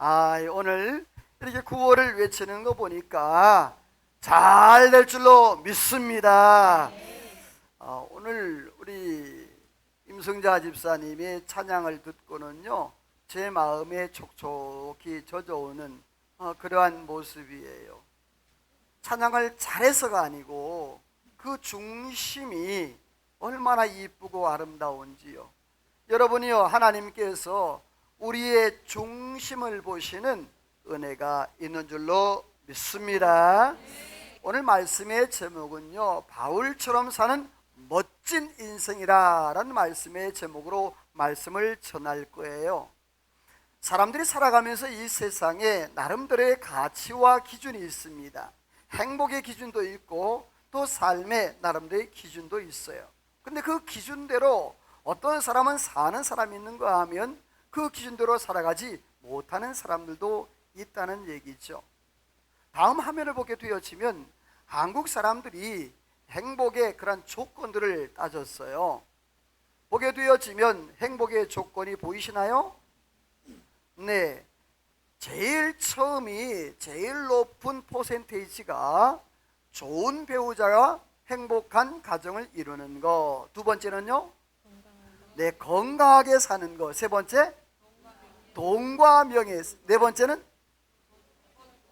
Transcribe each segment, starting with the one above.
오늘 이렇게 구호를 외치는 거 보니까 잘 될 줄로 믿습니다. 오늘 우리 임성자 집사님의 찬양을 듣고는요, 제 마음에 촉촉히 젖어오는 그러한 모습이에요. 찬양을 잘해서가 아니고 그 중심이 얼마나 이쁘고 아름다운지요. 여러분이요, 하나님께서 우리의 중심을 보시는 은혜가 있는 줄로 믿습니다. 오늘 말씀의 제목은요, 바울처럼 사는 멋진 인생이라 라는 말씀의 제목으로 말씀을 전할 거예요. 사람들이 살아가면서 이 세상에 나름대로의 가치와 기준이 있습니다. 행복의 기준도 있고 또 삶의 나름대로의 기준도 있어요. 근데 그 기준대로 어떤 사람은 사는 사람이 있는가 하면 그 기준대로 살아가지 못하는 사람들도 있다는 얘기죠. 다음 화면을 보게 되어지면 한국 사람들이 행복의 그런 조건들을 따졌어요. 보게 되어지면 행복의 조건이 보이시나요? 네, 제일 높은 퍼센테이지가 좋은 배우자와 행복한 가정을 이루는 거. 두 번째는요, 네, 건강하게 사는 거. 세 번째, 돈과 명예. 네 번째는,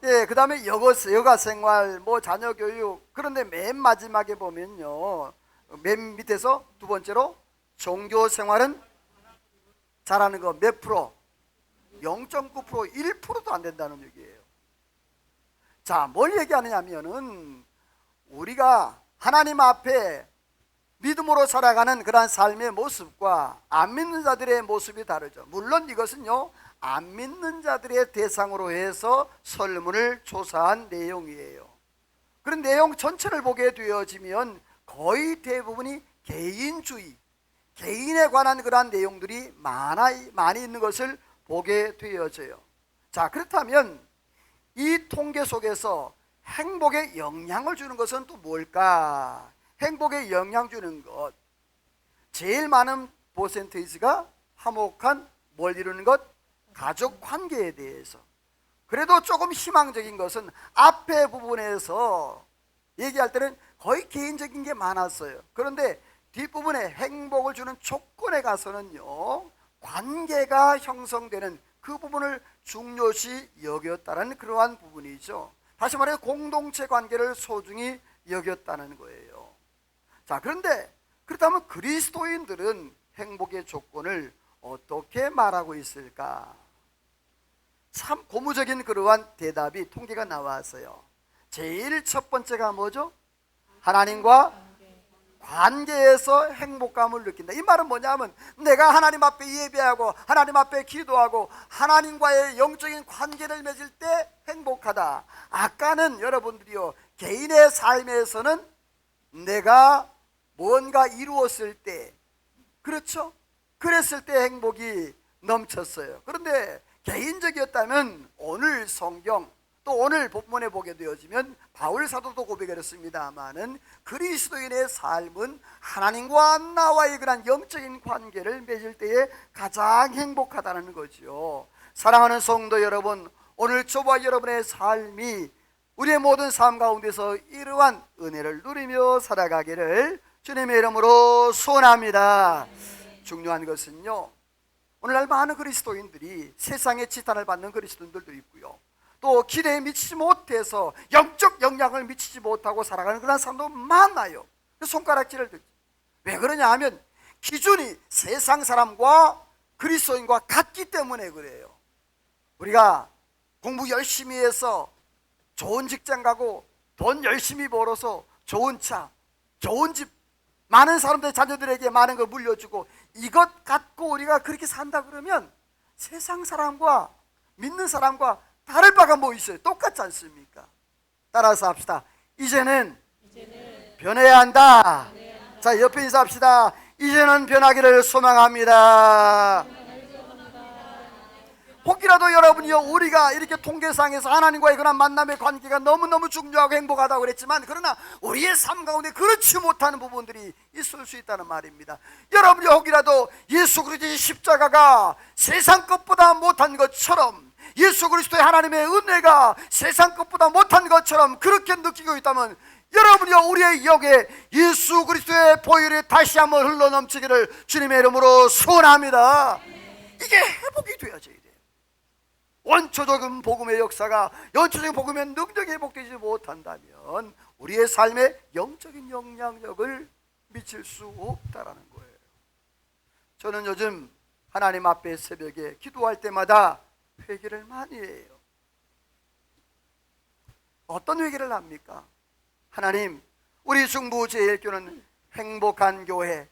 네, 그 다음에 여가 생활, 자녀 교육. 그런데 맨 마지막에 보면요, 맨 밑에서 두 번째로 종교 생활은 잘하는 거 몇 프로? 0.9%, 1%도 안 된다는 얘기예요. 자, 뭘 얘기하느냐면은 우리가 하나님 앞에 믿음으로 살아가는 그러한 삶의 모습과 안 믿는 자들의 모습이 다르죠. 물론 이것은요, 안 믿는 자들의 대상으로 해서 설문을 조사한 내용이에요. 그런 내용 전체를 보게 되어지면 거의 대부분이 개인주의, 개인에 관한 그러한 내용들이 많이 있는 것을 보게 되어져요. 자, 그렇다면 이 통계 속에서 행복에 영향을 주는 것은 또 뭘까? 행복에 영향 주는 것, 제일 많은 퍼센테이지가 화목한 뭘 이루는 것? 가족 관계에 대해서. 그래도 조금 희망적인 것은 앞에 부분에서 얘기할 때는 거의 개인적인 게 많았어요. 그런데 뒷부분에 행복을 주는 조건에 가서는요, 관계가 형성되는 그 부분을 중요시 여겼다는 그러한 부분이죠. 다시 말해 공동체 관계를 소중히 여겼다는 거예요. 자, 그런데 그렇다면 그리스도인들은 행복의 조건을 어떻게 말하고 있을까? 참 고무적인 그러한 대답이 통계가 나왔어요. 제일 첫 번째가 뭐죠? 하나님과 관계에서 행복감을 느낀다. 이 말은 뭐냐면 내가 하나님 앞에 예배하고 하나님 앞에 기도하고 하나님과의 영적인 관계를 맺을 때 행복하다. 아까는 여러분들이요, 개인의 삶에서는 내가 뭔가 이루었을 때, 그렇죠? 그랬을 때 행복이 넘쳤어요. 그런데 개인적이었다면 오늘 성경 또 오늘 본문에 보게 되어지면 바울 사도도 고백을 했습니다마는 그리스도인의 삶은 하나님과 나와의 그런 영적인 관계를 맺을 때에 가장 행복하다는 거죠. 사랑하는 성도 여러분, 오늘 저와 여러분의 삶이 우리의 모든 삶 가운데서 이러한 은혜를 누리며 살아가기를 주님의 이름으로 소원합니다. 중요한 것은요, 오늘날 많은 그리스도인들이 세상의 지탄을 받는 그리스도인들도 있고요, 또 기대에 미치지 못해서 영적 영향을 미치지 못하고 살아가는 그런 사람도 많아요. 손가락질을 듣죠. 왜 그러냐 하면 기준이 세상 사람과 그리스도인과 같기 때문에 그래요. 우리가 공부 열심히 해서 좋은 직장 가고 돈 열심히 벌어서 좋은 차, 좋은 집, 많은 사람들의 자녀들에게 많은 걸 물려주고 이것 갖고 우리가 그렇게 산다 그러면 세상 사람과 믿는 사람과 다를 바가 뭐 있어요? 똑같지 않습니까? 따라서 합시다. 이제는 변해야 한다. 자, 옆에 인사합시다. 이제는 변하기를 소망합니다. 혹이라도 여러분이요, 우리가 이렇게 통계상에서 하나님과의 그런 만남의 관계가 너무너무 중요하고 행복하다고 그랬지만, 그러나 우리의 삶 가운데 그렇지 못하는 부분들이 있을 수 있다는 말입니다. 여러분이 혹이라도 예수 그리스도의 십자가가 세상 것보다 못한 것처럼 예수 그리스도의 하나님의 은혜가 세상 것보다 못한 것처럼 그렇게 느끼고 있다면 여러분이요, 우리의 영에 예수 그리스도의 보혈이 다시 한번 흘러넘치기를 주님의 이름으로 소원합니다. 이게 회복이 되어져야 돼요. 원초적인 복음의 역사가, 원초적인 복음의 능력이 회복되지 못한다면 우리의 삶에 영적인 영향력을 미칠 수 없다라는 거예요. 저는 요즘 하나님 앞에 새벽에 기도할 때마다 회개를 많이 해요. 어떤 회개를 합니까? 하나님, 우리 중부제일교는 행복한 교회,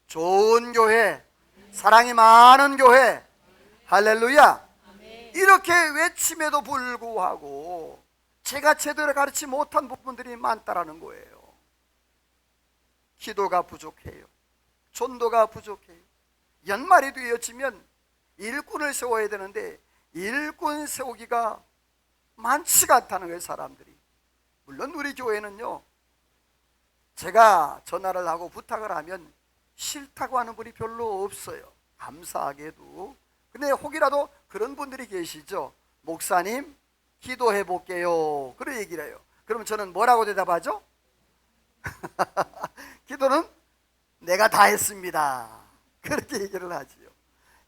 좋은 교회, 사랑이 많은 교회, 할렐루야, 이렇게 외침에도 불구하고 제가 제대로 가르치지 못한 부분들이 많다라는 거예요. 기도가 부족해요. 전도가 부족해요. 연말이 되어지면 일꾼을 세워야 되는데 일꾼 세우기가 많지가 않다는 거예요, 사람들이. 물론 우리 교회는요, 제가 전화를 하고 부탁을 하면 싫다고 하는 분이 별로 없어요. 감사하게도. 근데 혹이라도 그런 분들이 계시죠. 목사님, 기도해 볼게요. 그런 얘기를 해요. 그러면 저는 뭐라고 대답하죠? 기도는 내가 다 했습니다. 그렇게 얘기를 하지요.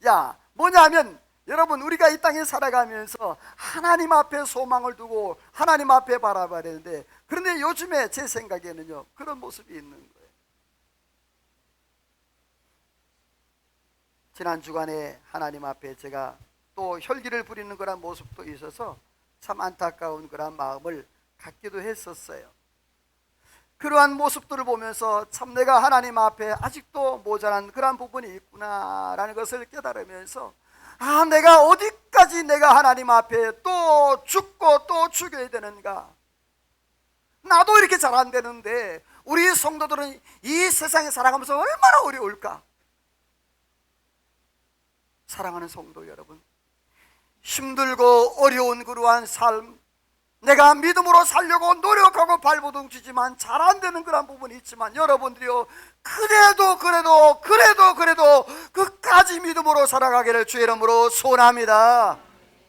야, 뭐냐면 여러분, 우리가 이 땅에 살아가면서 하나님 앞에 소망을 두고 하나님 앞에 바라봐야 되는데, 그런데 요즘에 제 생각에는요, 그런 모습이 있는 거예요. 지난 주간에 하나님 앞에 제가 또 혈기를 부리는 그런 모습도 있어서 참 안타까운 그런 마음을 갖기도 했었어요. 그러한 모습들을 보면서 참 내가 하나님 앞에 아직도 모자란 그런 부분이 있구나라는 것을 깨달으면서, 아, 내가 어디까지 내가 하나님 앞에 또 죽고 또 죽여야 되는가? 나도 이렇게 잘 안 되는데 우리 성도들은 이 세상에 살아가면서 얼마나 어려울까? 사랑하는 성도 여러분, 힘들고 어려운 그러한 삶, 내가 믿음으로 살려고 노력하고 발버둥 치지만 잘 안 되는 그런 부분이 있지만, 여러분들이요, 그래도 끝까지 믿음으로 살아가기를 주의 이름으로 소원합니다.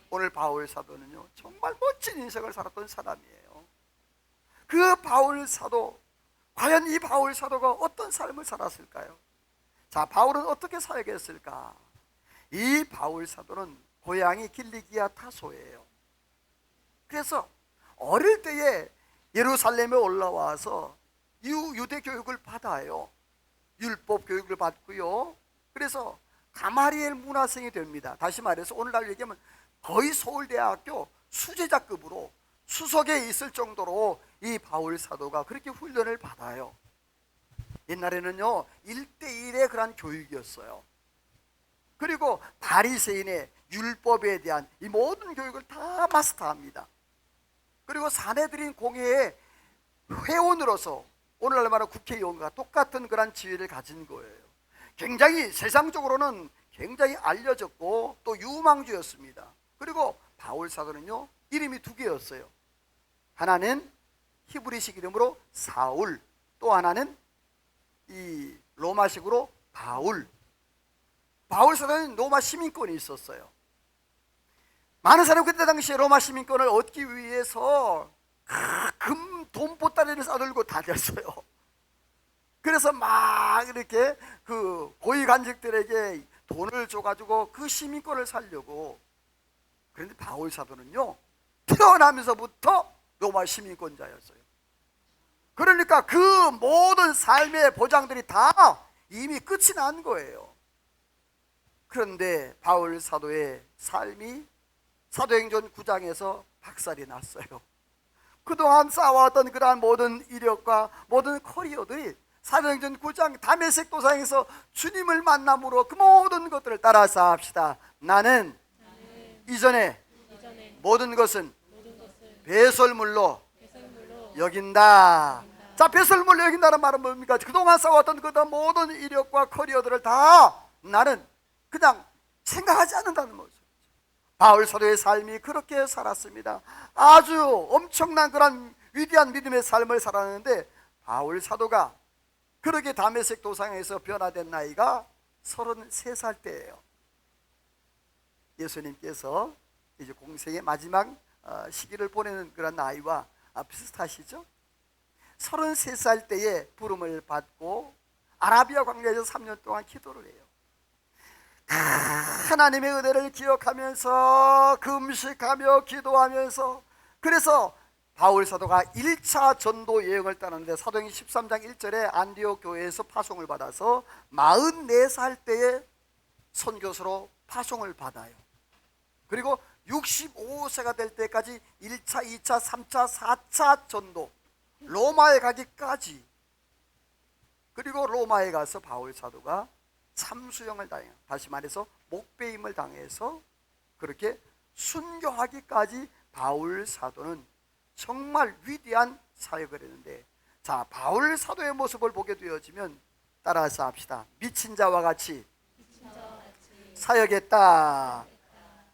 오늘 바울 사도는요, 정말 멋진 인생을 살았던 사람이에요. 그 바울 사도, 과연 이 바울 사도가 어떤 삶을 살았을까요? 자, 바울은 어떻게 살겠을까? 이 바울 사도는 고향이 길리기아 타소예요. 그래서 어릴 때에 예루살렘에 올라와서 유대 교육을 받아요. 율법 교육을 받고요. 그래서 가마리엘 문화생이 됩니다. 다시 말해서 오늘날 얘기하면 거의 서울대학교 수제자급으로 수석에 있을 정도로 이 바울 사도가 그렇게 훈련을 받아요. 옛날에는요, 1대1의 그런 교육이었어요. 그리고 바리새인의 율법에 대한 이 모든 교육을 다 마스터합니다. 그리고 사내들인 공회의 회원으로서 오늘날 말하는 국회의원과 똑같은 그런 지위를 가진 거예요. 굉장히 세상적으로는 굉장히 알려졌고 또 유망주였습니다. 그리고 바울 사도는요, 이름이 두 개였어요. 하나는 히브리식 이름으로 사울, 또 하나는 이 로마식으로 바울. 바울 사도는 로마 시민권이 있었어요. 많은 사람이 그때 당시에 로마 시민권을 얻기 위해서 돈 보따리를 싸들고 다녔어요. 그래서 막 이렇게 그 고위 관직들에게 돈을 줘가지고 그 시민권을 살려고. 그런데 바울 사도는요, 태어나면서부터 로마 시민권자였어요. 그러니까 그 모든 삶의 보장들이 다 이미 끝이 난 거예요. 그런데 바울 사도의 삶이 사도행전 9장에서 박살이 났어요. 그동안 쌓아왔던 그러한 모든 이력과 모든 커리어들이 사도행전 9장 다메섹 도상에서 주님을 만남으로 그 모든 것들을 따라서 합시다. 나는 이전에 모든 것은 배설물로 여긴다. 자, 배설물로 여긴다는 말은 뭡니까? 그동안 쌓아왔던 그 모든 이력과 커리어들을 다 나는 그냥 생각하지 않는다는 거죠. 바울 사도의 삶이 그렇게 살았습니다. 아주 엄청난 그런 위대한 믿음의 삶을 살았는데, 바울 사도가 그렇게 다메섹 도상에서 변화된 나이가 33살 때예요. 예수님께서 이제 공생의 마지막 시기를 보내는 그런 나이와 비슷하시죠? 33살 때에 부름을 받고 아라비아 광야에서 3년 동안 기도를 해요. 하나님의 은혜를 기억하면서 금식하며 기도하면서, 그래서 바울 사도가 1차 전도 여행을 떠났는데 사도행전 13장 1절에 안디옥 교회에서 파송을 받아서 44살 때에 선교사로 파송을 받아요. 그리고 65세가 될 때까지 1차, 2차, 3차, 4차 전도 로마에 가기까지, 그리고 로마에 가서 바울 사도가 참수형을 당해요. 다시 말해서 목배임을 당해서 그렇게 순교하기까지 바울 사도는 정말 위대한 사역을 했는데, 자, 바울 사도의 모습을 보게 되어지면 따라서 합시다. 미친 자와 같이 사역했다.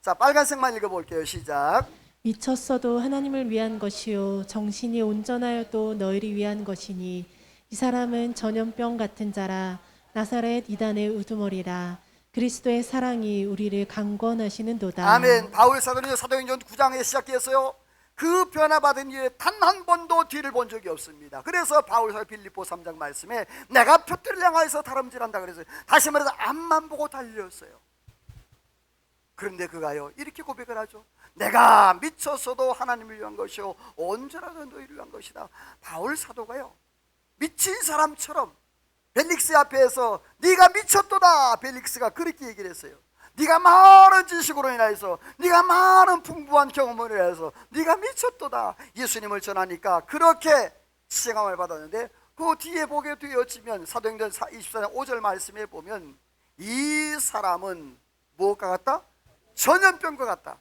자, 빨간색만 읽어볼게요. 시작. 미쳤어도 하나님을 위한 것이요 정신이 온전하여도 너희를 위한 것이니 이 사람은 전염병 같은 자라 나사렛 이단의 우두머리라 그리스도의 사랑이 우리를 강권하시는도다. 아멘. 바울 사도는 사도행전 9장에 시작해서요, 그 변화받은 이후에 단 한 번도 뒤를 본 적이 없습니다. 그래서 바울 사도 빌립보 3장 말씀에 내가 표대를 향하여서 다름질한다 그랬어요. 다시 말해서 앞만 보고 달렸어요. 그런데 그가요 이렇게 고백을 하죠. 내가 미쳤어도 하나님을 위한 것이요 언제라도 너희를 위한 것이다. 바울 사도가요 미친 사람처럼 벨릭스 앞에서 네가 미쳤도다, 벨릭스가 그렇게 얘기를 했어요. 네가 많은 지식으로 인하여서, 네가 많은 풍부한 경험으로 인하여서 네가 미쳤도다. 예수님을 전하니까 그렇게 시행함을 받았는데, 그 뒤에 보게 되어지면 사도행전 24장 5절 말씀에 보면 이 사람은 무엇과 같다? 전염병과 같다.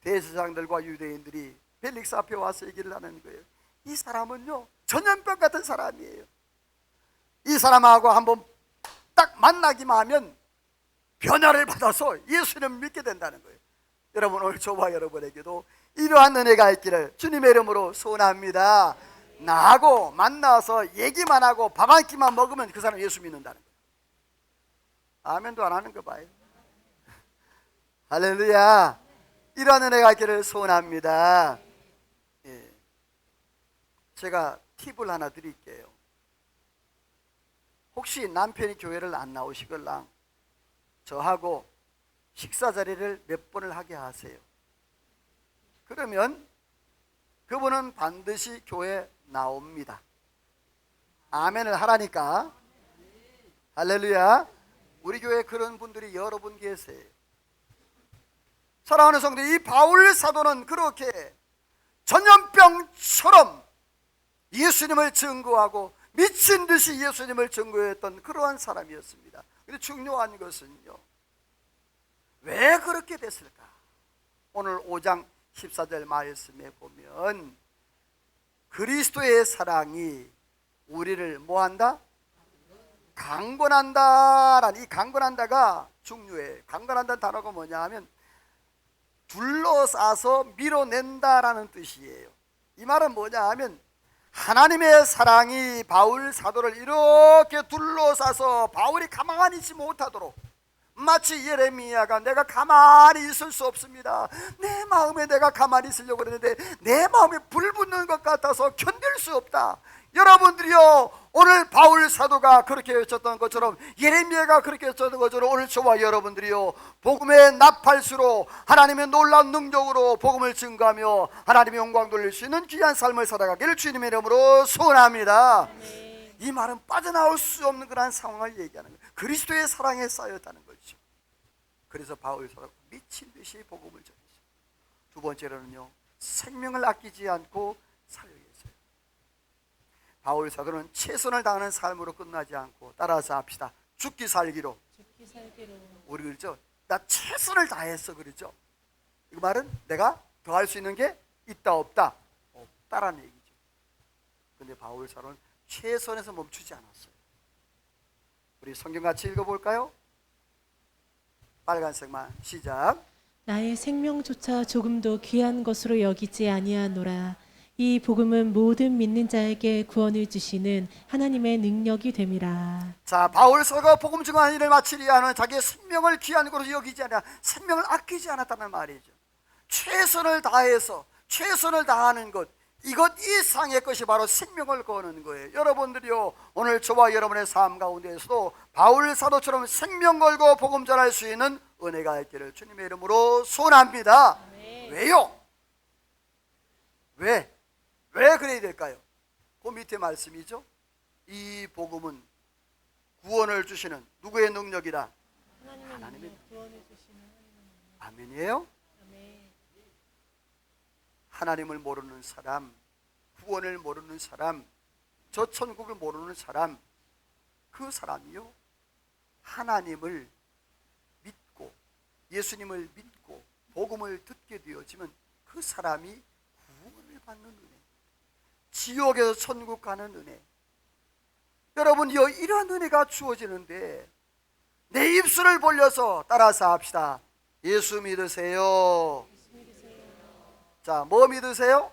대제사장들과 유대인들이 벨릭스 앞에 와서 얘기를 하는 거예요. 이 사람은요 전염병 같은 사람이에요. 이 사람하고 한번 딱 만나기만 하면 변화를 받아서 예수님을 믿게 된다는 거예요. 여러분, 오늘 저와 여러분에게도 이러한 은혜가 있기를 주님의 이름으로 소원합니다. 나하고 만나서 얘기만 하고 밥 한 끼만 먹으면 그 사람 예수 믿는다는 거예요. 아멘도 안 하는 거 봐요. 할렐루야. 이러한 은혜가 있기를 소원합니다. 예. 제가 팁을 하나 드릴게요. 혹시 남편이 교회를 안 나오시걸랑 저하고 식사 자리를 몇 번을 하게 하세요. 그러면 그분은 반드시 교회 나옵니다. 아멘을 하라니까. 할렐루야. 우리 교회에 그런 분들이 여러 분 계세요. 사랑하는 성도, 이 바울 사도는 그렇게 전염병처럼 예수님을 증거하고 미친 듯이 예수님을 증거했던 그러한 사람이었습니다. 근데 중요한 것은요, 왜 그렇게 됐을까? 오늘 5장 14절 말씀에 보면 그리스도의 사랑이 우리를 뭐한다? 강권한다라는, 이 강권한다가 중요해요. 강권한다는 단어가 뭐냐 하면 둘러싸서 밀어낸다라는 뜻이에요. 이 말은 뭐냐 하면 하나님의 사랑이 바울 사도를 이렇게 둘러싸서 바울이 가만히 있지 못하도록, 마치 예레미야가 내가 가만히 있을 수 없습니다, 내 마음에 내가 가만히 있으려고 그랬는데 내 마음에 불 붙는 것 같아서 견딜 수 없다. 여러분들이요, 오늘 바울 사도가 그렇게 외쳤던 것처럼, 예레미야가 그렇게 외쳤던 것처럼 오늘 저와 여러분들이요 복음의 나팔수로 하나님의 놀라운 능력으로 복음을 증거하며 하나님의 영광 돌릴 수 있는 귀한 삶을 살아가기를 주님의 이름으로 소원합니다. 이 말은 빠져나올 수 없는 그런 상황을 얘기하는 거예요. 그리스도의 사랑에 쌓였다는 거죠. 그래서 바울 사도가 미친 듯이 복음을 전했어요. 두 번째로는요, 생명을 아끼지 않고 사역했어요. 바울 사도는 최선을 다하는 삶으로 끝나지 않고, 따라서 합시다. 죽기 살기로. 우리 그러죠? 나 최선을 다했어 그러죠? 이 말은 내가 더 할 수 있는 게 있다 없다? 없다라는 얘기죠. 근데 바울 사도는 최선에서 멈추지 않았어요. 우리 성경 같이 읽어볼까요? 빨간색만 시작. 나의 생명조차 조금도 귀한 것으로 여기지 아니하노라. 이 복음은 모든 믿는 자에게 구원을 주시는 하나님의 능력이 됨이라. 자, 바울서가 복음 증언하는 일을 마치리 하는 자기의 생명을 귀한 것으로 여기지 않아 생명을 아끼지 않았다는 말이죠. 최선을 다해서 최선을 다하는 것, 이것 이상의 것이 바로 생명을 거는 거예요. 여러분들이요, 오늘 저와 여러분의 삶 가운데에서도 바울 사도처럼 생명 걸고 복음 전할 수 있는 은혜가 있기를 주님의 이름으로 소원합니다. 왜요? 왜 그래야 될까요? 그 밑에 말씀이죠. 이 복음은 구원을 주시는 누구의 능력이다? 하나님의 구원을 주시는 아멘이에요? 하나님을 모르는 사람, 구원을 모르는 사람, 저 천국을 모르는 사람, 그 사람이요, 하나님을 믿고 예수님을 믿고 복음을 듣게 되어지면 그 사람이 구원을 받는 은혜, 지옥에서 천국 가는 은혜. 여러분요, 이러한 은혜가 주어지는데 내 입술을 벌려서 따라서 합시다. 예수 믿으세요. 자, 뭐 믿으세요?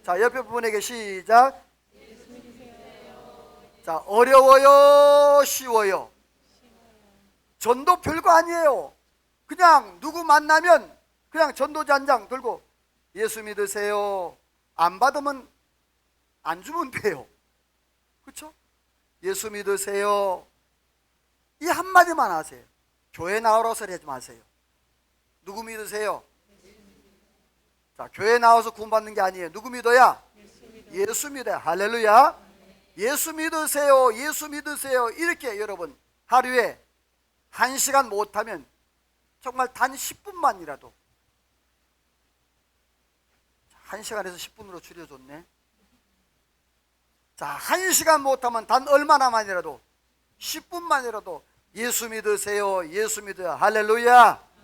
자, 옆에 분에게 시작. 자, 어려워요, 쉬워요? 전도 별거 아니에요. 그냥 누구 만나면 그냥 전도지 한 장 들고 예수 믿으세요. 안 받으면 안 주면 돼요. 그렇죠? 예수 믿으세요. 이 한마디만 하세요. 교회 나오라고 소리 하지 마세요. 누구 믿으세요? 자, 교회 나와서 구원받는 게 아니에요. 누구 믿어야? 예수 믿어야. 할렐루야. 예수 믿으세요. 예수 믿으세요. 이렇게 여러분 하루에 1시간 못하면 정말 단 10분만이라도 1시간에서 10분으로 줄여줬네. 자, 1시간 못하면 단 얼마나만이라도 10분만이라도 예수 믿으세요. 예수 믿어요. 할렐루야.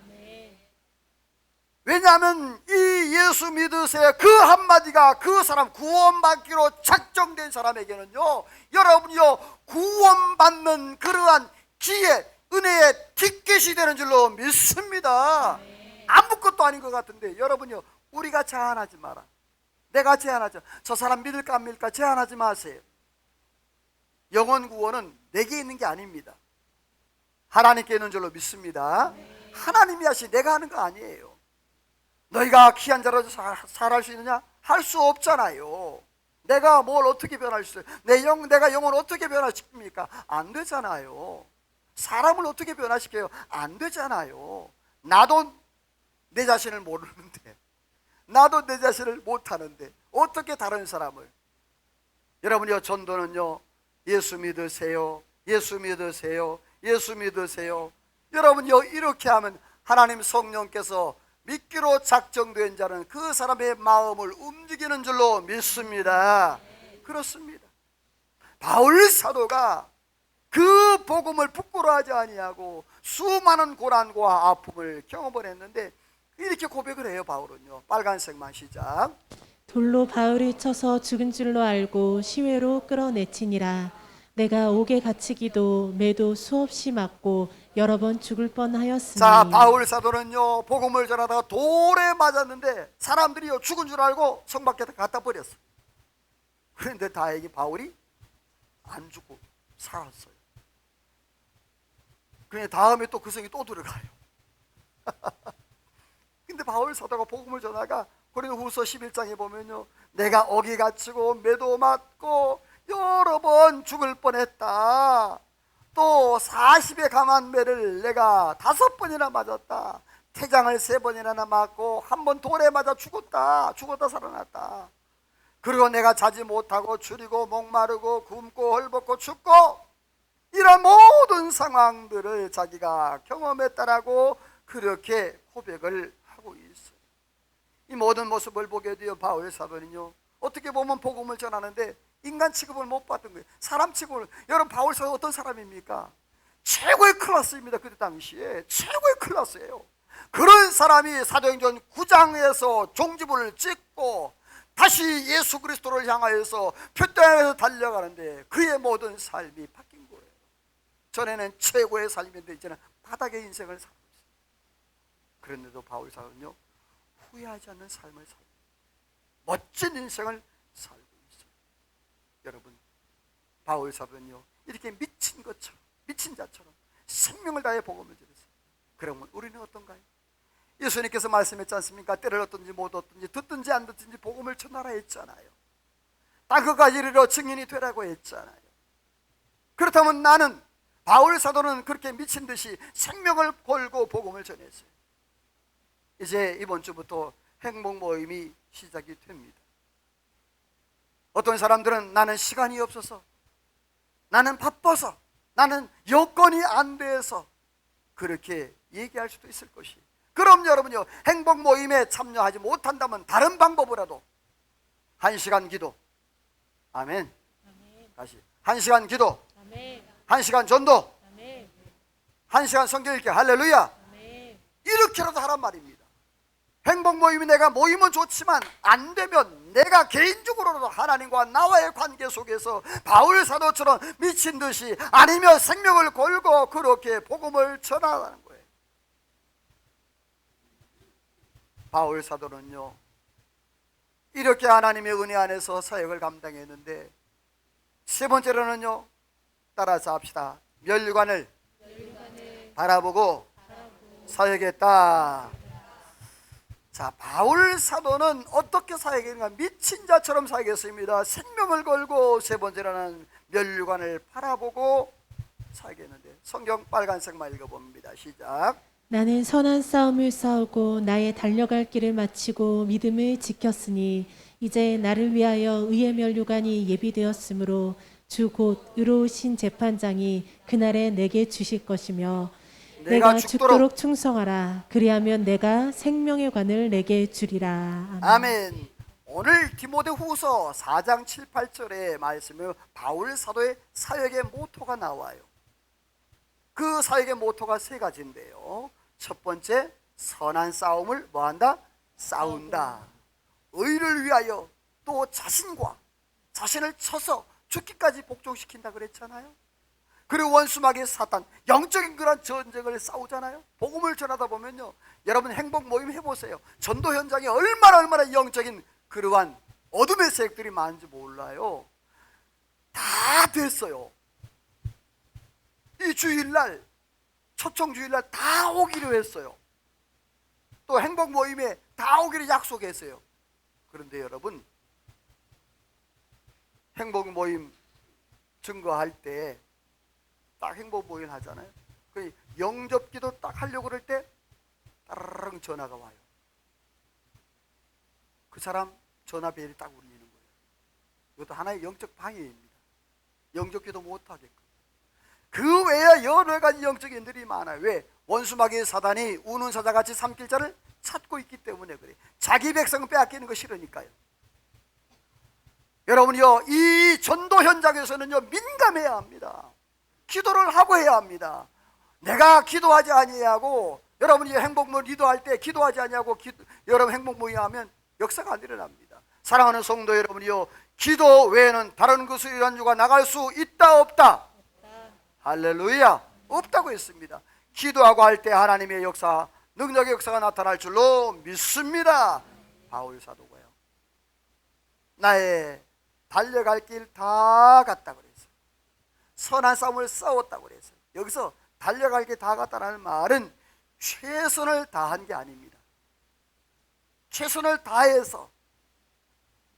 왜냐하면 이 예수 믿으세요 그 한마디가 그 사람 구원받기로 작정된 사람에게는요, 여러분이요, 구원받는 그러한 기회, 은혜의 티켓이 되는 줄로 믿습니다. 아무것도 아닌 것 같은데 여러분이요, 우리가 제한하지 마라. 내가 제한하죠. 저 사람 믿을까 안 믿을까 제한하지 마세요. 영원 구원은 내게 있는 게 아닙니다. 하나님께 있는 줄로 믿습니다. 하나님이 하시, 내가 하는 거 아니에요. 너희가 귀한 자로 살할 수 있느냐? 할 수 없잖아요. 내가 뭘 어떻게 변할 수 있어요? 내가 영혼을 어떻게 변화시킵니까? 안 되잖아요. 사람을 어떻게 변화시켜요? 안 되잖아요. 나도 내 자신을 모르는데, 나도 내 자신을 못하는데 어떻게 다른 사람을. 여러분요, 전도는요, 예수 믿으세요. 예수 믿으세요. 예수 믿으세요. 여러분요, 이렇게 하면 하나님 성령께서 믿기로 작정된 자는 그 사람의 마음을 움직이는 줄로 믿습니다. 그렇습니다. 바울 사도가 그 복음을 부끄러워하지 아니하고 수많은 고난과 아픔을 경험을 했는데 이렇게 고백을 해요. 바울은요, 빨간색만 시작. 돌로 바울을 쳐서 죽은 줄로 알고 시외로 끌어내치니라. 내가 옥에 갇히기도 매도 수없이 맞고 여러 번 죽을 뻔하였으니. 자, 바울 사도는요, 복음을 전하다가 돌에 맞았는데 사람들이요, 죽은 줄 알고 성 밖에 갖다 버렸어. 그런데 다행히 바울이 안 죽고 살았어요. 그런데 다음에 또 그 성이 또 들어가요. 근데 바울 사도가 복음을 전하다가 고린도후서 11장에 보면요, 내가 옥에 갇히고 매도 맞고 여러 번 죽을 뻔했다. 또 40의 강한 매를 내가 5번이나 맞았다. 태장을 3번이나 맞고 한 번 돌에 맞아 죽었다 살아났다. 그리고 내가 자지 못하고 줄이고 목마르고 굶고 헐벗고 춥고 이런 모든 상황들을 자기가 경험했다라고 그렇게 고백을 하고 있어요. 이 모든 모습을 보게 되어 바울 사도는요, 어떻게 보면 복음을 전하는데 인간 취급을 못 받은 거예요. 사람 취급을. 여러분, 바울 사도 어떤 사람입니까? 최고의 클래스입니다. 그때 당시에 최고의 클래스예요. 그런 사람이 사도행전 9장에서 종지부를 찍고 다시 예수 그리스도를 향하여서 표대에서 달려가는데 그의 모든 삶이 바뀐 거예요. 전에는 최고의 삶인데 이제는 바닥의 인생을 살고 있어요. 그런데도 바울 사도는요, 후회하지 않는 삶을 살고, 멋진 인생을 살고 있어요. 여러분, 바울 사도는요 이렇게 미친 것처럼, 미친 자처럼 생명을 다해 복음을 전했어요. 그러면 우리는 어떤가요? 예수님께서 말씀했지 않습니까? 때를 얻든지 못 얻든지 듣든지 안 듣든지 복음을 전하라 했잖아요. 땅끝까지 이르러 증인이 되라고 했잖아요. 그렇다면 나는, 바울 사도는 그렇게 미친 듯이 생명을 걸고 복음을 전했어요. 이제 이번 주부터 행복 모임이 시작이 됩니다. 어떤 사람들은 나는 시간이 없어서, 나는 바빠서, 나는 여건이 안 돼서 그렇게 얘기할 수도 있을 것이에요. 그럼 여러분요, 행복 모임에 참여하지 못한다면 다른 방법으로라도 1시간 기도, 아멘. 다시 1시간 기도, 1시간 전도, 1시간 성경 읽기, 할렐루야, 이렇게라도 하란 말입니다. 행복 모임이 내가 모이면 좋지만 안 되면 내가 개인적으로라도 하나님과 나와의 관계 속에서 바울 사도처럼 미친 듯이, 아니면 생명을 걸고 그렇게 복음을 전하라는 거예요. 바울 사도는요 이렇게 하나님의 은혜 안에서 사역을 감당했는데, 세 번째로는요, 따라서 합시다. 면류관을 바라보고 사역했다. 자, 바울 사도는 어떻게 사역했는가? 미친 자처럼 사역했습니다. 생명을 걸고. 세 번째로는 면류관을 바라보고 사역했는데, 성경 빨간색만 읽어봅니다. 시작. 나는 선한 싸움을 싸우고 나의 달려갈 길을 마치고 믿음을 지켰으니 이제 나를 위하여 의의 면류관이 예비되었으므로 주 곧 의로우신 재판장이 그날에 내게 주실 것이며 내가 죽도록 충성하라. 그리하면 내가 생명의 관을 내게 주리라. 아멘. 오늘 디모데후서 4장 7, 8절의 말씀에 바울 사도의 사역의 모토가 나와요. 그 사역의 모토가 세 가지인데요. 첫 번째, 선한 싸움을 뭐한다? 싸운다. 의를 위하여, 또 자신을 쳐서 죽기까지 복종시킨다 그랬잖아요. 그리고 원수마귀 사탄, 영적인 그런 전쟁을 싸우잖아요. 복음을 전하다 보면요, 여러분 행복 모임 해보세요. 전도 현장에 얼마나 영적인 그러한 어둠의 세력들이 많은지 몰라요. 다 됐어요. 이 주일날, 초청 주일날 다 오기로 했어요. 또 행복 모임에 다 오기로 약속했어요. 그런데 여러분, 행복 모임 증거할 때 딱 행복 모임 하잖아요. 그 영접기도 딱 하려고 그럴 때 따르릉 전화가 와요. 그 사람 전화 벨이 딱 울리는 거예요. 이것도 하나의 영적 방해입니다. 영접기도 못하게끔. 그 외에 여러 가지 영적인 일들이 많아요. 왜? 원수마귀의 사단이 우는 사자같이 삼킬 자를 찾고 있기 때문에 그래. 자기 백성 빼앗기는 거 싫으니까요. 여러분이요, 이 전도 현장에서는요 민감해야 합니다. 기도를 하고 해야 합니다. 내가 기도하지 아니하고, 여러분이 행복모임 리더할 때 기도하지 아니하고 여러분 행복모임 하면 역사가 안 일어납니다. 사랑하는 성도 여러분이요, 기도 외에는 다른 것을 위한 유가 나갈 수 있다 없다? 할렐루야, 없다고 했습니다. 기도하고 할 때 하나님의 역사, 능력의 역사가 나타날 줄로 믿습니다. 바울 사도가요, 나의 달려갈 길 다 갔다 그랬어요. 선한 싸움을 싸웠다고 그랬어요. 여기서 달려갈 길 다 갔다는 말은 최선을 다한 게 아닙니다. 최선을 다해서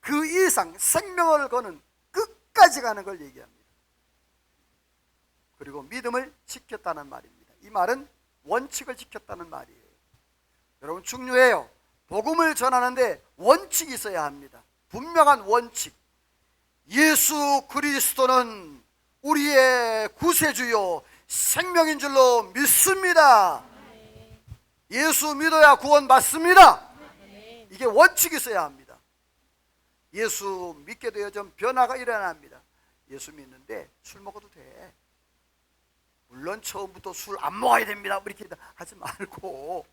그 이상 생명을 거는 끝까지 가는 걸 얘기합니다. 그리고 믿음을 지켰다는 말입니다. 이 말은 원칙을 지켰다는 말이에요. 여러분, 중요해요. 복음을 전하는데 원칙이 있어야 합니다. 분명한 원칙. 예수 그리스도는 우리의 구세주요 생명인 줄로 믿습니다. 예수 믿어야 구원 받습니다. 이게 원칙이 있어야 합니다. 예수 믿게 되어 좀 변화가 일어납니다. 예수 믿는데 술 먹어도 돼. 물론 처음부터 술 안 먹어야 됩니다, 이렇게 하지 말고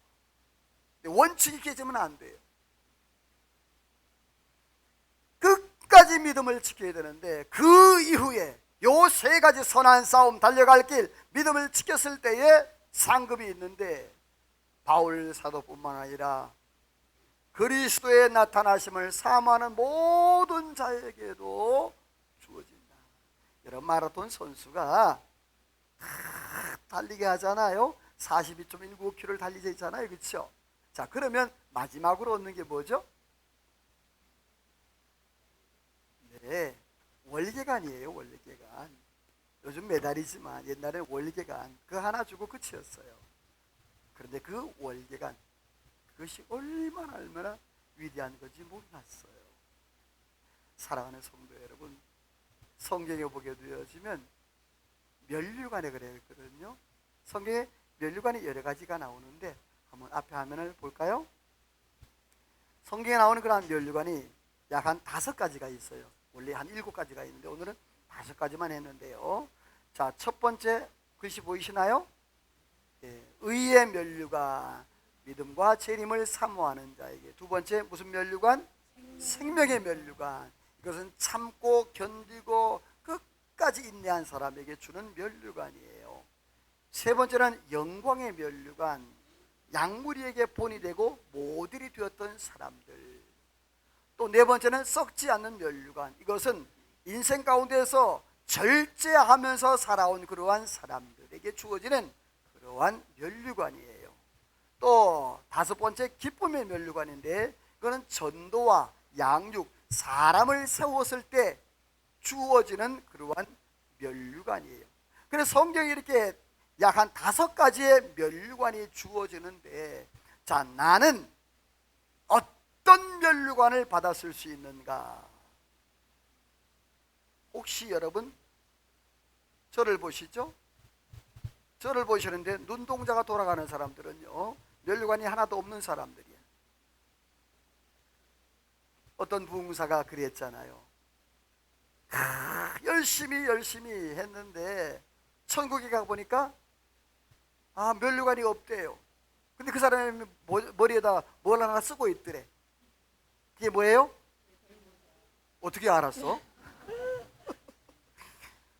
원칙이 깨지면 안 돼요. 끝까지 믿음을 지켜야 되는데, 그 이후에 요 세 가지 선한 싸움, 달려갈 길, 믿음을 지켰을 때에 상급이 있는데, 바울 사도뿐만 아니라 그리스도의 나타나심을 사모하는 모든 자에게도 주어진다. 여러분, 마라톤 선수가 달리게 하잖아요. 42.195km를 달리게 있잖아요. 그렇죠? 자, 그러면 마지막으로 얻는 게 뭐죠? 네, 월계관이에요. 월계관. 요즘 메달이지만 옛날에 월계관 그 하나 주고 끝이었어요. 그런데 그 월계관, 그것이 얼마나 위대한 건지 몰랐어요. 사랑하는 성도 여러분, 성경에 보게 되어지면 면류관에 그랬거든요. 성경에 면류관이 여러 가지가 나오는데 한번 앞에 화면을 볼까요? 성경에 나오는 그런 면류관이 약 한 5가지가 있어요. 원래 한 7가지가 있는데 오늘은 5가지만 했는데요. 자, 첫 번째 글씨 보이시나요? 예, 의의 면류관, 믿음과 재림을 사모하는 자에게. 두 번째 무슨 면류관? 생명의 면류관. 이것은 참고 견디고 끝까지 인내한 사람에게 주는 면류관이에요. 세 번째는 영광의 면류관, 양무리에게 본이 되고 모델이 되었던 사람들. 또 네 번째는 썩지 않는 면류관, 이것은 인생 가운데서 절제하면서 살아온 그러한 사람들에게 주어지는 그러한 면류관이에요. 또 5번째 기쁨의 면류관인데 그거는 전도와 양육, 사람을 세웠을 때 주어지는 그러한 면류관이에요. 그래서 성경이 이렇게 약 한 5가지의 면류관이 주어지는데, 자, 나는 어떤 면류관을 받았을 수 있는가? 혹시 여러분 저를 보시죠? 저를 보시는데 눈동자가 돌아가는 사람들은요, 면류관이 하나도 없는 사람들이야. 어떤 부흥사가 그랬잖아요. 열심히 했는데 천국에 가보니까 면류관이 없대요. 근데 그 사람이 머리에다 뭘 하나 쓰고 있더래. 그게 뭐예요? 어떻게 알았어?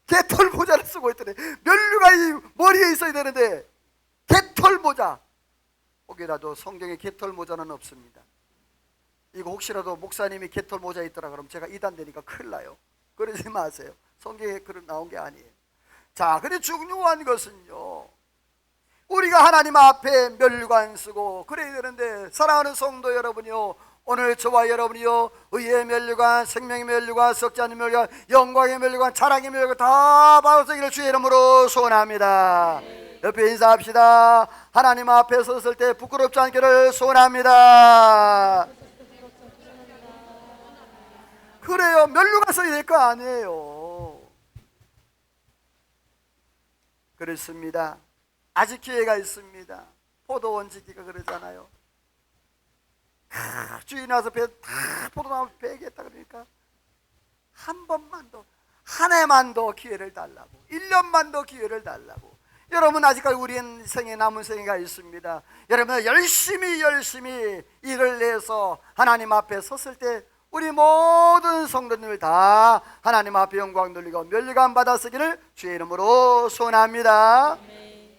개털 모자를 쓰고 있더래. 면류관이 머리에 있어야 되는데 개털 모자. 거기라도 성경에 개털 모자는 없습니다. 이거 혹시라도 목사님이 개털 모자 있더라 그러면 제가 이단되니까 큰일 나요. 그러지 마세요. 성경에 그런 나온 게 아니에요. 자, 근데 중요한 것은요, 우리가 하나님 앞에 면류관 쓰고 그래야 되는데, 사랑하는 성도 여러분이요, 오늘 저와 여러분이요, 의의 면류관, 생명의 면류관, 썩지 않는 면류관, 영광의 면류관, 자랑의 면류관 다 받아서기를 주의 이름으로 소원합니다. 옆에 인사합시다. 하나님 앞에 섰을 때 부끄럽지 않기를 소원합니다. 그래요. 면류관 써야 될 거 아니에요. 그렇습니다. 아직 기회가 있습니다. 포도원 지기가 그러잖아요. 주인 와서 다 포도나무 베겠다 그러니까 한 번만 더, 한 해만 더 기회를 달라고, 1년만 더 기회를 달라고. 여러분, 아직까지 우리 인생에 남은 생애가 있습니다. 여러분, 열심히 일을 내서 하나님 앞에 섰을 때 우리 모든 성도님을 다 하나님 앞에 영광 돌리고 면류관 받아 쓰기를 주의 이름으로 소원합니다.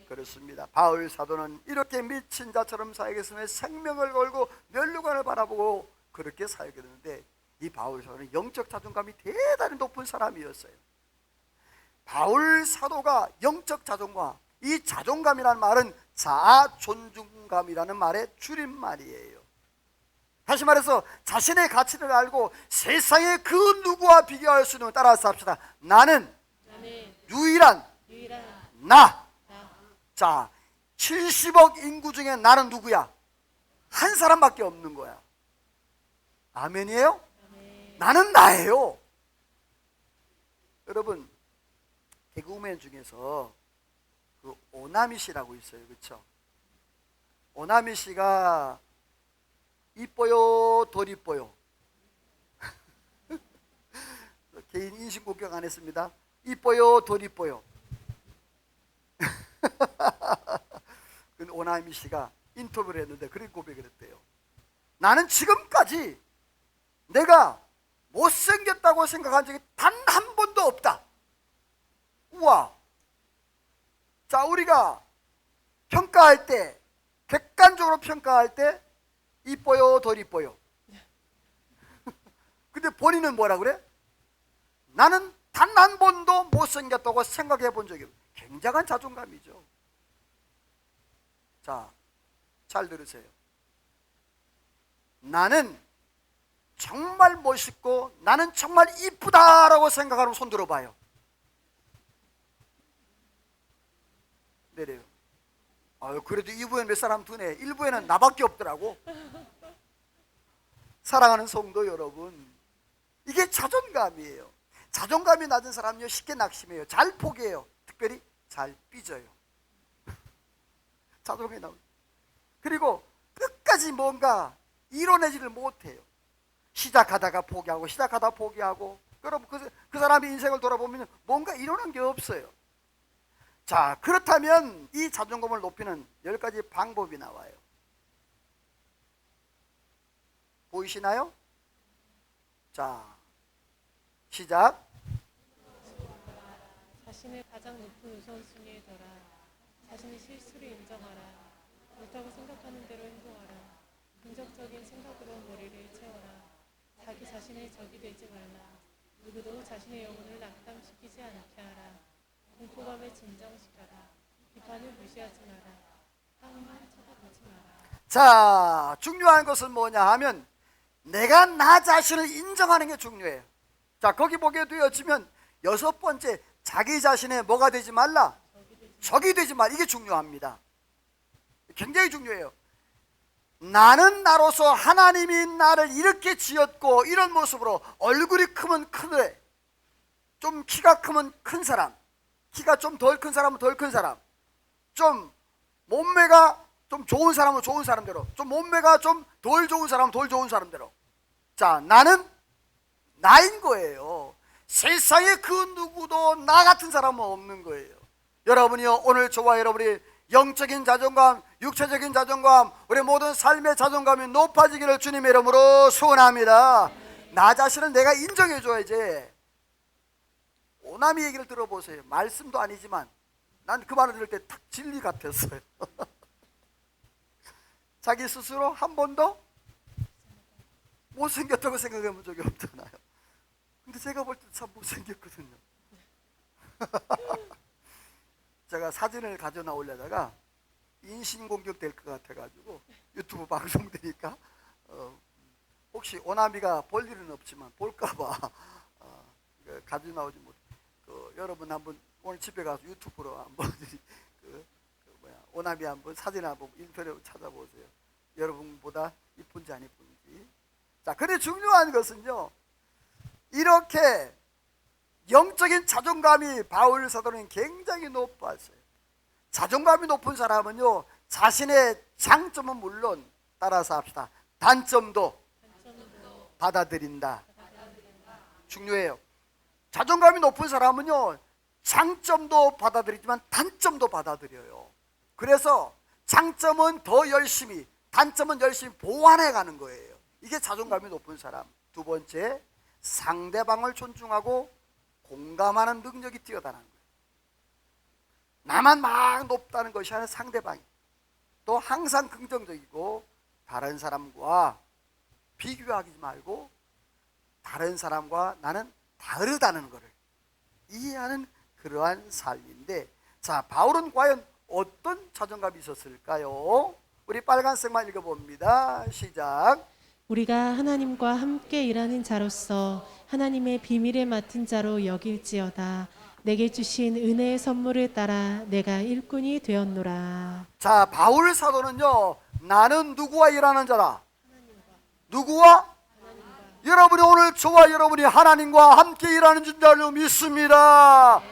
그렇습니다. 바울 사도는 이렇게 미친 자처럼 사역했으며 생명을 걸고 면류관을 바라보고 그렇게 사역했는데, 이 바울 사도는 영적 자존감이 대단히 높은 사람이었어요. 바울 사도가 영적 자존감, 이 자존감이라는 말은 자아 존중감이라는 말의 줄임말이에요. 다시 말해서 자신의 가치를 알고 세상의 그 누구와 비교할 수 있는, 따라서 합시다. 나는 유일한 나. 자, 70억 인구 중에 나는 누구야? 한 사람밖에 없는 거야. 아멘이에요? 아멘. 나는 나예요. 여러분, 개그우먼 중에서 그 오나미 씨라고 있어요. 그렇죠? 오나미 씨가 이뻐요, 덜 이뻐요? 개인 인식 공격 안 했습니다. 이뻐요, 덜 이뻐요? 근데 오나미 씨가 인터뷰를 했는데 그런 고백을 했대요. 나는 지금까지 내가 못생겼다고 생각한 적이 단 한 번도 없다. 우와. 자, 우리가 평가할 때, 객관적으로 평가할 때 이뻐요, 누가 덜 이뻐요? 근데 본인은 뭐라 그래? 나는 단 한 번도 못생겼다고 생각해 본 적이 없어요. 굉장한 자존감이죠. 자, 잘 들으세요. 나는 정말 멋있고 나는 정말 이쁘다라고 생각하는 손 들어봐요. 내려요. 아유, 그래도 2부에는 몇 사람 드네. 1부에는 나밖에 없더라고. 사랑하는 성도 여러분, 이게 자존감이에요. 자존감이 낮은 사람은요, 쉽게 낙심해요. 잘 포기해요. 특별히 잘 삐져요. 자존감이 나오죠. 그리고 끝까지 뭔가 이뤄내지를 못해요. 시작하다가 포기하고 시작하다 포기하고. 여러분, 그 사람의 인생을 돌아보면 뭔가 이뤄낸 게 없어요. 자, 그렇다면 이 자존감을 높이는 10가지 방법이 나와요. 보이시나요? 자, 시작. 자신을 가장 높은 우선순위에 둬라. 자신의 실수를 인정하라. 옳다고 생각하는 대로 행동하라. 긍정적인 생각으로 머리를 채워라. 자기 자신의 적이 되지 말라. 누구도 자신의 영혼을 낙담시키지 않게 하라. 공포감을 진정시켜라. 비판을 무시하지 마라. 상황을 쳐다보지 마라. 자, 중요한 것은 뭐냐 하면 내가 나 자신을 인정하는 게 중요해요. 자, 거기 보게 되어지면 6번째, 자기 자신의 뭐가 되지 말라? 적이 되지 말라. 이게 중요합니다. 굉장히 중요해요. 나는 나로서 하나님이 나를 이렇게 지었고 이런 모습으로 얼굴이 크면 크되 좀 키가 크면 큰 사람, 키가 좀 덜 큰 사람은 덜 큰 사람, 좀 몸매가 좀 좋은 사람은 좋은 사람대로, 좀 몸매가 좀 덜 좋은 사람은 덜 좋은 사람대로. 자, 나는 나인 거예요. 세상에 그 누구도 나 같은 사람은 없는 거예요. 여러분이요, 오늘 저와 여러분이 영적인 자존감, 육체적인 자존감, 우리 모든 삶의 자존감이 높아지기를 주님의 이름으로 소원합니다. 나 자신을 내가 인정해줘야지. 오나미 얘기를 들어보세요. 말씀도 아니지만 난 그 말을 들을 때 딱 진리 같았어요. 자기 스스로 한 번도 못생겼다고 생각해 본 적이 없잖아요. 근데 제가 볼 때 참 못생겼거든요. 제가 사진을 가져 나오려다가 인신공격 될 것 같아가지고 유튜브 방송 되니까 혹시 오나미가 볼 일은 없지만 볼까봐 가져 나오지 못. 여러분 한번 오늘 집에 가서 유튜브로 한번 오나미 한번 사진 한번 인터넷 찾아보세요. 여러분보다 이쁜지 안 이쁜지. 자, 근데 중요한 것은요, 이렇게 영적인 자존감이 바울 사도는 굉장히 높았어요. 자존감이 높은 사람은요, 자신의 장점은 물론 따라서 합시다. 단점도 받아들인다. 중요해요. 자존감이 높은 사람은요, 장점도 받아들이지만 단점도 받아들여요. 그래서 장점은 더 열심히, 단점은 열심히 보완해 가는 거예요. 이게 자존감이 높은 사람. 두 번째, 상대방을 존중하고 공감하는 능력이 뛰어나는 거예요. 나만 막 높다는 것이 아니라 상대방이 또 항상 긍정적이고 다른 사람과 비교하지 말고 다른 사람과 나는 다르다는 것을 이해하는 그러한 삶인데, 자, 바울은 과연 어떤 자존감이 있었을까요? 우리 빨간색만 읽어봅니다. 시작. 우리가 하나님과 함께 일하는 자로서 하나님의 비밀에 맡은 자로 여길지어다. 내게 주신 은혜의 선물을 따라 내가 일꾼이 되었노라. 자, 바울 사도는요, 나는 누구와 일하는 자다? 누구와? 여러분이 오늘 저와 여러분이 하나님과 함께 일하는 줄로 믿습니다.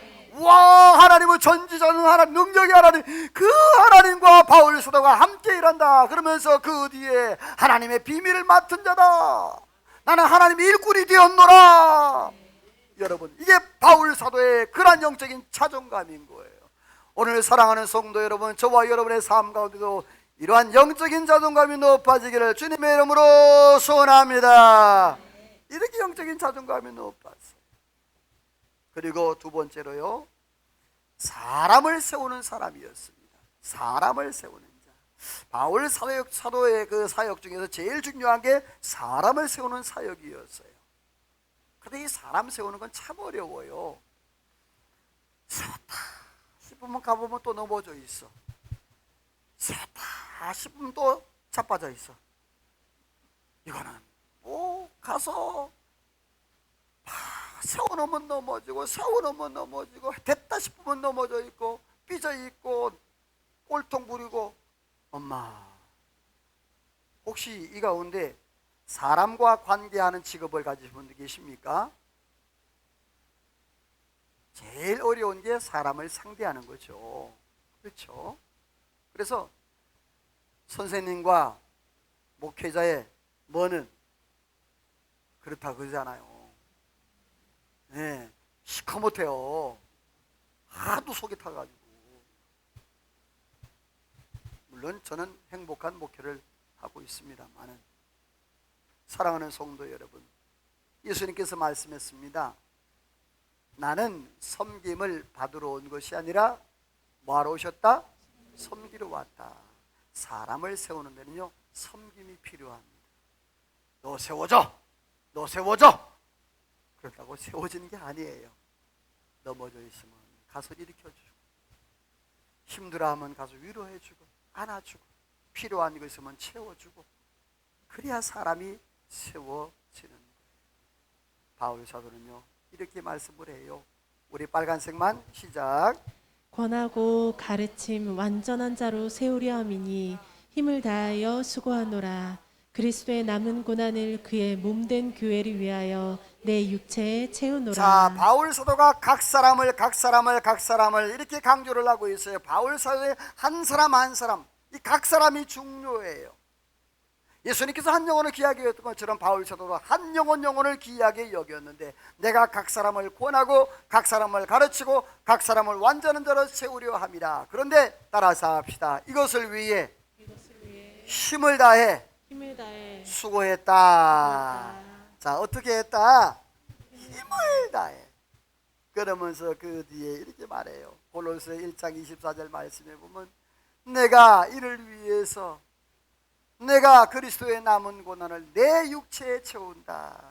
와, 하나님은 전지전능 하나님, 능력의 하나님, 그 하나님과 바울 사도가 함께 일한다. 그러면서 그 뒤에 하나님의 비밀을 맡은 자다. 나는 하나님의 일꾼이 되었노라. 여러분, 이게 바울 사도의 그런 영적인 자존감인 거예요. 오늘 사랑하는 성도 여러분, 저와 여러분의 삶 가운데도 이러한 영적인 자존감이 높아지기를 주님의 이름으로 소원합니다. 이렇게 영적인 자존감이 높았어요. 그리고 두 번째로요, 사람을 세우는 사람이었습니다. 사람을 세우는 자. 바울 사도의 그 사역 중에서 제일 중요한 게 사람을 세우는 사역이었어요. 근데 이 사람 세우는 건 참 어려워요. 세웠다 싶으면 가보면 또 넘어져 있어. 세웠다 싶으면 또 자빠져 있어. 이거는 가서 세워놓으면 넘어지고, 세워놓으면 넘어지고, 됐다 싶으면 넘어져 있고, 삐져 있고, 꼴통 부리고. 엄마, 혹시 이 가운데 사람과 관계하는 직업을 가지신 분들 계십니까? 제일 어려운 게 사람을 상대하는 거죠. 그렇죠? 그래서 선생님과 목회자의 뭐는 그렇다 그러잖아요. 네, 시커멓대요. 하도 속이 타가지고. 물론 저는 행복한 목회를 하고 있습니다만은, 사랑하는 성도 여러분, 예수님께서 말씀했습니다. 나는 섬김을 받으러 온 것이 아니라 뭐하러 오셨다? 섬기러 왔다. 사람을 세우는 데는요, 섬김이 필요합니다. 너 세워줘, 너 세워줘. 그렇다고 세워지는 게 아니에요. 넘어져 있으면 가서 일으켜주고, 힘들어하면 가서 위로해주고, 안아주고, 필요한 거 있으면 채워주고, 그래야 사람이 세워지는 거예요. 바울 사도는요, 이렇게 말씀을 해요. 우리 빨간색만 시작. 권하고 가르침 완전한 자로 세우려 함이니 힘을 다하여 수고하노라. 그리스도의 남은 고난을 그의 몸된 교회를 위하여 내 육체에 채우노라. 자, 바울 사도가 각 사람을 이렇게 강조를 하고 있어요. 바울 사도의 한 사람 한 사람, 이 각 사람이 중요해요. 예수님께서 한 영혼을 귀하게 여겼던 것처럼 바울 사도도 한 영혼을 귀하게 여겼는데, 내가 각 사람을 권하고 각 사람을 가르치고 각 사람을 완전한 자로 세우려 함이라. 그런데 따라서 합시다. 이것을 위해 힘을 다해 수고했다. 자, 어떻게 했다? 힘을 다해. 그러면서 그 뒤에 이렇게 말해요. 골로새 1장 24절 말씀에 보면, 내가 이를 위해서 내가 그리스도의 남은 고난을 내 육체에 채운다.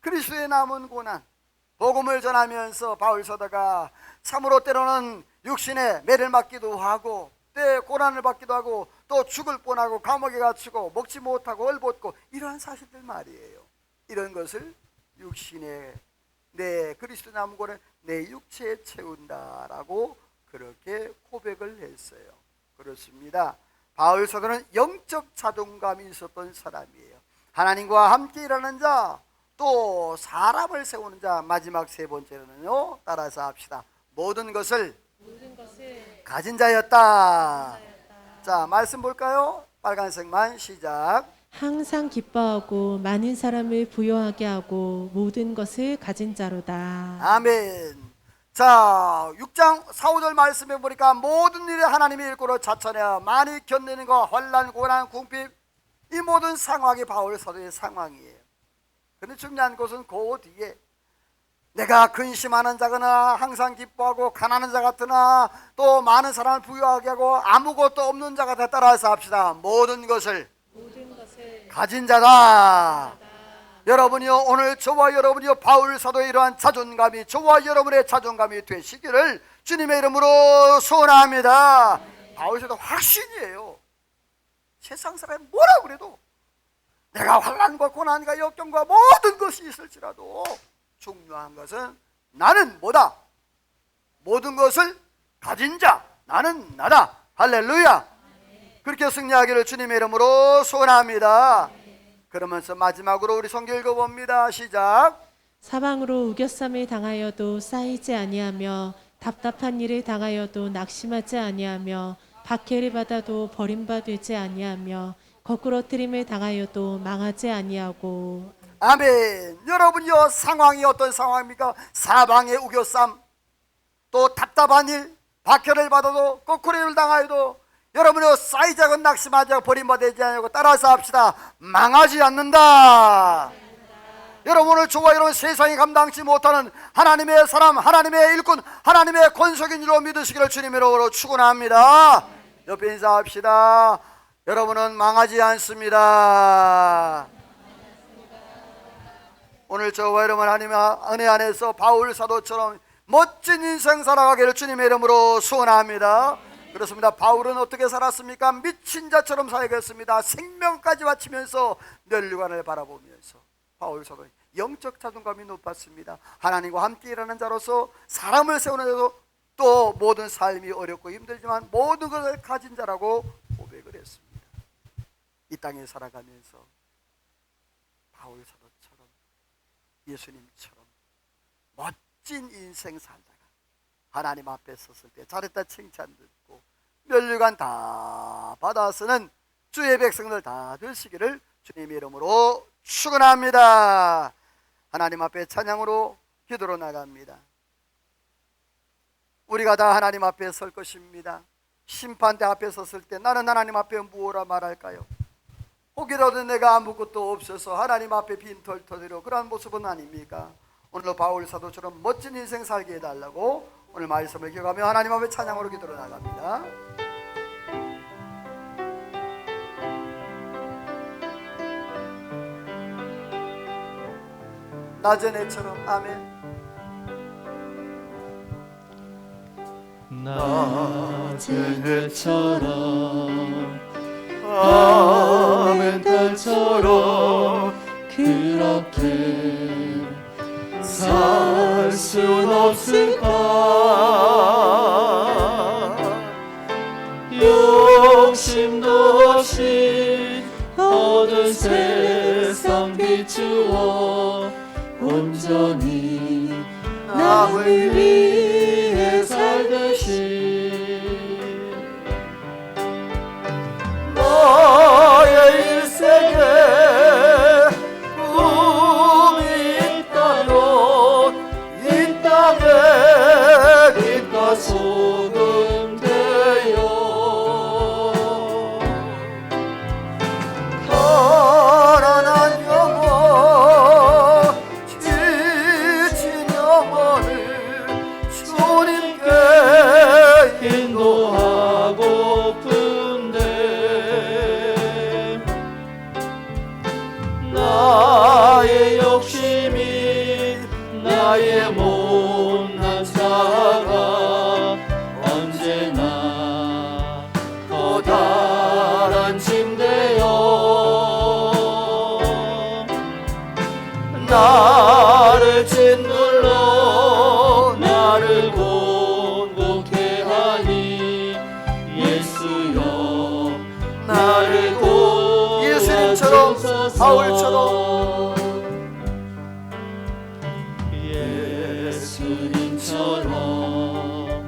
그리스도의 남은 고난, 복음을 전하면서 바울 사도가 참으로 때로는 육신에 매를 맞기도 하고, 때 고난을 받기도 하고, 또 죽을 뻔하고, 감옥에 갇히고, 먹지 못하고 얼벗고, 이러한 사실들 말이에요. 이런 것을 육신에 내 그리스도 남은 고난을 내 육체에 채운다라고 그렇게 고백을 했어요. 그렇습니다. 바울 사도는 영적 자존감이 있었던 사람이에요. 하나님과 함께 일하는 자, 또 사람을 세우는 자. 마지막 세 번째로는요, 따라서 합시다. 모든 것을 가진 자였다. 자, 말씀 볼까요? 빨간색만 시작. 항상 기뻐하고 많은 사람을 부요하게 하고 모든 것을 가진 자로다. 아멘. 자, 6장 4, 5절 말씀해 보니까 모든 일에 하나님의 일꾼으로 자처하여 많이 견디는 것, 환난, 고난, 궁핍, 이 모든 상황이 바울 사도의 상황이에요. 그런데 중요한 것은 그 뒤에 내가 근심하는 자거나 항상 기뻐하고 가난한 자 같으나 또 많은 사람을 부유하게 하고 아무것도 없는 자 같아. 따라서 합시다. 모든 것을 가진 자다. 여러분이요, 오늘 저와 여러분이요, 바울 사도의 이러한 자존감이 저와 여러분의 자존감이 되시기를 주님의 이름으로 소원합니다. 바울 사도 확신이에요. 세상 사람이 뭐라 그래도 내가 환난과 고난과 역경과 모든 것이 있을지라도 중요한 것은 나는 뭐다? 모든 것을 가진 자, 나는 나다. 할렐루야. 그렇게 승리하기를 주님의 이름으로 소원합니다. 그러면서 마지막으로 우리 성경 읽어봅니다. 시작. 사방으로 우겨쌈을 당하여도 쌓이지 아니하며 답답한 일을 당하여도 낙심하지 아니하며 박해를 받아도 버림받지 아니하며 거꾸러뜨림을 당하여도 망하지 아니하고. 아멘. 여러분이요, 상황이 어떤 상황입니까? 사방의 우겨쌈, 또 답답한 일, 박해를 받아도 거꾸로를 당하여도 여러분이요, 쌓이지 않고 낙심하지 않고 버림받지 않고, 따라서 합시다. 망하지 않는다. 여러분을 저와 여러분 세상이 감당치 못하는 하나님의 사람, 하나님의 일꾼, 하나님의 권속인 줄로 믿으시기를 주님으로 축원합니다. 옆에 인사합시다. 여러분은 망하지 않습니다. 오늘 저와 여러분 하나님의 은혜 안에서 바울 사도처럼 멋진 인생 살아가기를 주님의 이름으로 소원합니다. 그렇습니다. 바울은 어떻게 살았습니까? 미친 자처럼 살겠습니다. 생명까지 바치면서 멸류관을 바라보면서 바울 사도는 영적 자존감이 높았습니다. 하나님과 함께 일하는 자로서 사람을 세우는 자로 또 모든 삶이 어렵고 힘들지만 모든 것을 가진 자라고 고백을 했습니다. 이 땅에 살아가면서 바울 사도처럼 예수님처럼 멋진 인생 살다가 하나님 앞에 섰을 때 잘했다 칭찬 듣고 멸류관 다 받아 쓰는 주의 백성들 다 되시기를 주님의 이름으로 축원합니다. 하나님 앞에 찬양으로 기도로 나갑니다. 우리가 다 하나님 앞에 설 것입니다. 심판대 앞에 섰을 때 나는 하나님 앞에 무엇라 말할까요? 혹이라도 내가 아무것도 없어서 하나님 앞에 빈털 터뜨려 그러한 모습은 아닙니까? 오늘 바울 사도처럼 멋진 인생 살게 해달라고 오늘 말씀을 기억하며 하나님 앞에 찬양으로 기도로 나갑니다. 나전에처럼 아멘. 나전에처럼 아멘 달처럼 그렇게 살 순 없을까? 욕심도 없이 어두운 세상 비추어 온전히 남을 위해 살듯이 너의 일생에 꿈이 있다면 이 땅에 빛과 소금 되어 가난한 영혼 지친 영혼을 주님께 인도하고픈데 나의 욕심이 나의 못난 자가 언제나 커다란 짐되어 나를 짓눌러 나를 곤곡해 하니 예수여 나를 예수님처럼 도와주소서. 바울처럼 예수님처럼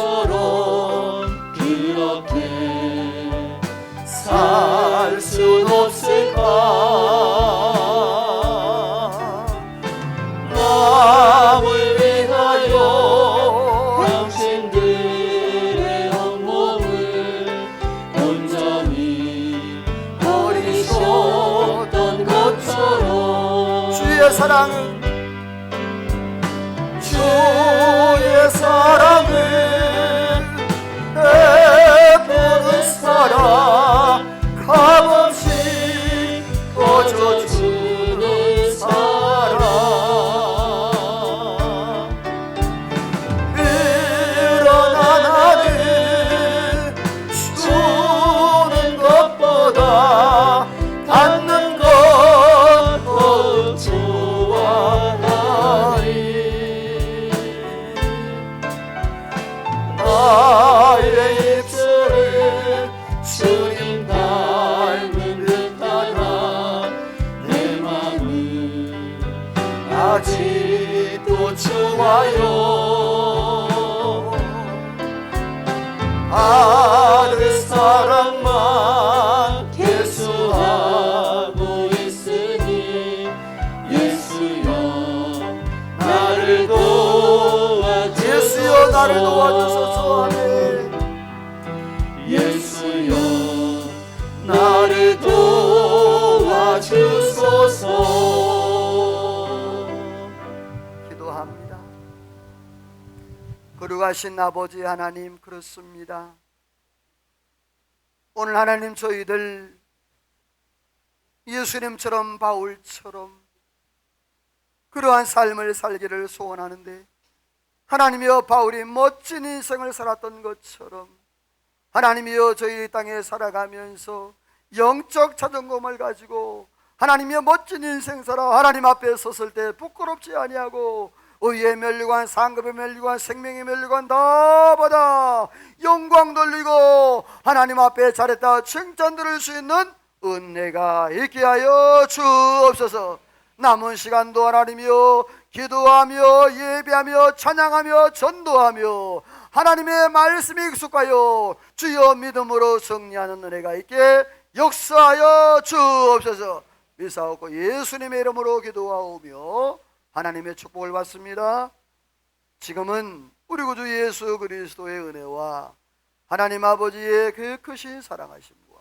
바울처럼 그렇게 살 순 없을까? 남을 위하여 당신들의 온몸을 온전히 버리셨던 것처럼 주의 사랑은 주의 사랑을 베푸는 사랑 값없이 거저주는 사랑 그러나 나는 주는 것보다 받는 것 더욱 좋아하리 나의 입술을 주님 닮은 듯하다 내 맘은 아직도 좋아요 아들 사랑만 계수하고 있으니 예수여 나를 도와주소서 예수여 나를 도와주소서. 아멘. 예수여 나를 도와주소서. 기도합니다. 거룩한 거룩하신 아버지 하나님, 그렇습니다. 오늘 하나님, 저희들 예수님처럼 바울처럼 그러한 삶을 살기를 소원하는데, 하나님이여, 바울이 멋진 인생을 살았던 것처럼 하나님이여, 저희 땅에 살아가면서 영적 자존감을 가지고 하나님이여, 멋진 인생 살아 하나님 앞에 섰을 때 부끄럽지 아니하고 의의 면류관, 상급의 면류관, 생명의 면류관 다 받아 영광 돌리고 하나님 앞에 잘했다 칭찬 들을 수 있는 은혜가 있게 하여 주옵소서. 남은 시간도 하나님이여, 기도하며 예배하며 찬양하며 전도하며 하나님의 말씀에 익숙하여 주여 믿음으로 승리하는 은혜가 있게 역사하여 주옵소서. 미사옵고 예수님의 이름으로 기도하오며 하나님의 축복을 받습니다. 지금은 우리 구주 예수 그리스도의 은혜와 하나님 아버지의 그 크신 사랑하심과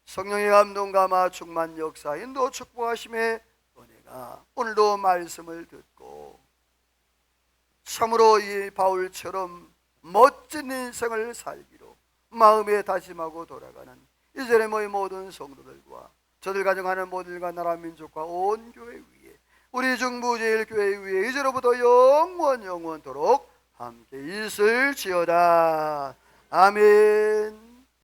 성령의 감동감화 충만 역사 인도 축복하심의 은혜가 오늘도 말씀을 듣고 참으로 이 바울처럼 멋진 인생을 살기로 마음에 다짐하고 돌아가는 이전에 모든 성도들과 저들 가정하는 모든과 나라 민족과 온 교회 위에, 우리 중부제일교회 위에 이제로부터 영원토록 함께 있을지어다. 아멘.